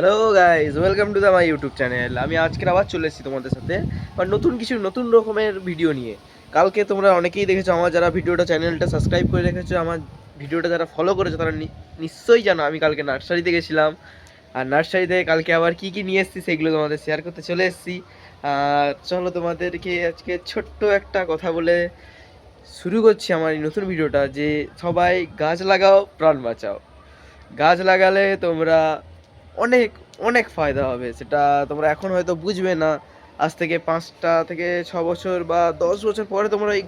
Hello guys, welcome to the my YouTube channel. আমি আজকের আবার চলে এসেছি তোমাদের সাথে বা নতুন রকমের ভিডিও নিয়ে। কালকে তোমরা অনেকেই দেখেছো, আমার যারা ভিডিওটা চ্যানেলটা সাবস্ক্রাইব করে রেখেছো, আমার ভিডিওটা যারা ফলো করেছো তারা নিশ্চয়ই জানো আমি কালকে নার্সারিতে গেছিলাম। আর নার্সারি থেকে কালকে আবার কী কী নিয়ে এসেছি সেগুলো তোমাদের শেয়ার করতে চলে এসেছি। আর চলো তোমাদেরকে আজকে ছোট্ট একটা কথা বলে শুরু করছি আমার এই নতুন ভিডিওটা, যে সবাই গাছ লাগাও, প্রাণ বাঁচাও। গাছ লাগালে তোমরা অনেক অনেক ফায়দা হবে, সেটা তোমরা এখন হয়তো বুঝবে না। আজ থেকে 5 থেকে 6 বছর বা 10 বছর পরে তোমরা এই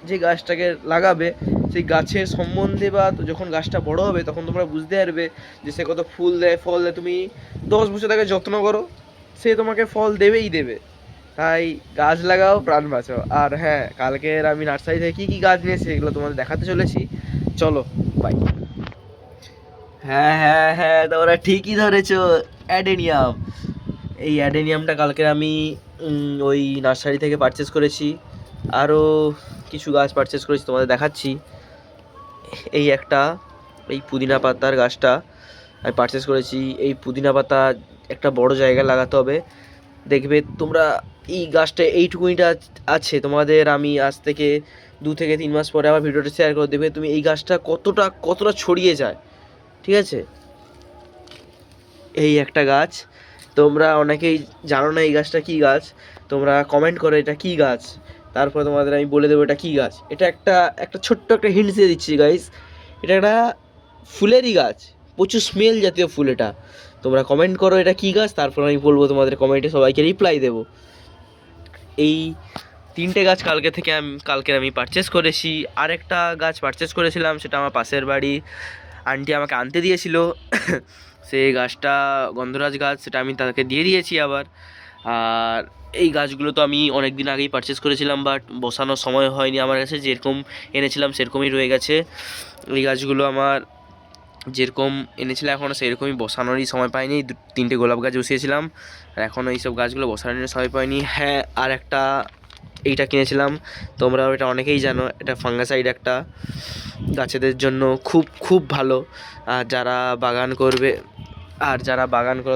যে গাছটাকে লাগাবে সেই গাছের সম্বন্ধে, বা যখন গাছটা বড় হবে তখন তোমরা বুঝতে পারবে যে সে কত ফুল দেয়, ফল দেয়। তুমি 10 বছর তাকে যত্ন করো, সে তোমাকে ফল দেবেই দেবে। তাই গাছ লাগাও, প্রাণ বাঁচাও। আর হ্যাঁ, কালকের আমি নার্সারি থেকে কী কী গাছ নিয়েছি এগুলো তোমাদের দেখাতে চলেছি। চলো, বাই। হ্যাঁ হ্যাঁ হ্যাঁ, তোমরা ঠিকই ধরেছো, অ্যাডেনিয়াম। এই অ্যাডেনিয়ামটা কালকে আমি ওই নার্সারি থেকে পারচেস করেছি। আরও কিছু গাছ পারচেস করেছি, তোমাদের দেখাচ্ছি। এই একটা, এই পুদিনা পাতার গাছটা আমি পারচেস করেছি। এই পুদিনা পাতা একটা বড় জায়গায় লাগাতে হবে। দেখবে তোমরা এই গাছটা এইটুকুনিটা আছে, তোমাদের আমি আজ থেকে 2 থেকে 3 মাস পরে আবার ভিডিওটা শেয়ার করে দেবে, তুমি এই গাছটা কতটা কতটা ছড়িয়ে যায়। ঠিক আছে, এই একটা গাছ। তোমরা অনেকেই জানো না এই গাছটা কী গাছ, তোমরা কমেন্ট করো এটা কী গাছ, তারপরে তোমাদের আমি বলে দেবো এটা কী গাছ। এটা একটা একটা ছোট্ট একটা হিন্টস দিয়ে দিচ্ছি গাইস, এটা একটা ফুলেরই গাছ, প্রচুর স্মেল জাতীয় ফুল এটা। তোমরা কমেন্ট করো এটা কী গাছ, তারপর আমি বলবো তোমাদের কমেন্টে, সবাইকে রিপ্লাই দেবো। এই 3টে গাছ কালকে আমি পারচেস করেছি। আরেকটা গাছ পারচেস করেছিলাম, সেটা আমার পাশের বাড়ি আন্টি আমাকে আনতে দিয়েছিল। সেই গাছটা গন্ধরাজ গাছ, সেটা আমি তাকে দিয়ে দিয়েছি আবার। আর এই গাছগুলো তো আমি অনেক দিন আগেই পারচেস করেছিলাম, বাট বসানোর সময় হয়নি আমার কাছে, যেরকম এনেছিলাম সেরকমই রয়ে গেছে। এই গাছগুলো আমার যেরকম এনেছিলাম এখনও সেরকমই বসানোরই সময় পাইনি। 3টে গোলাপ গাছ বসিয়েছিলাম, আর এখনও এইসব গাছগুলো বসানোর সময় পাইনি। হ্যাঁ, আর একটা এইটা কিনেছিলাম, তোমরা এটা অনেকেই জানো, এটা ফাঙ্গাসাইড একটা, গাছেদের জন্য খুব খুব ভালো। আর যারা বাগান করবে,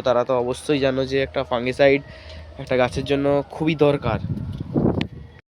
তারা তো অবশ্যই জানো যে একটা ফাঙ্গিসাইড একটা গাছের জন্য খুবই দরকার।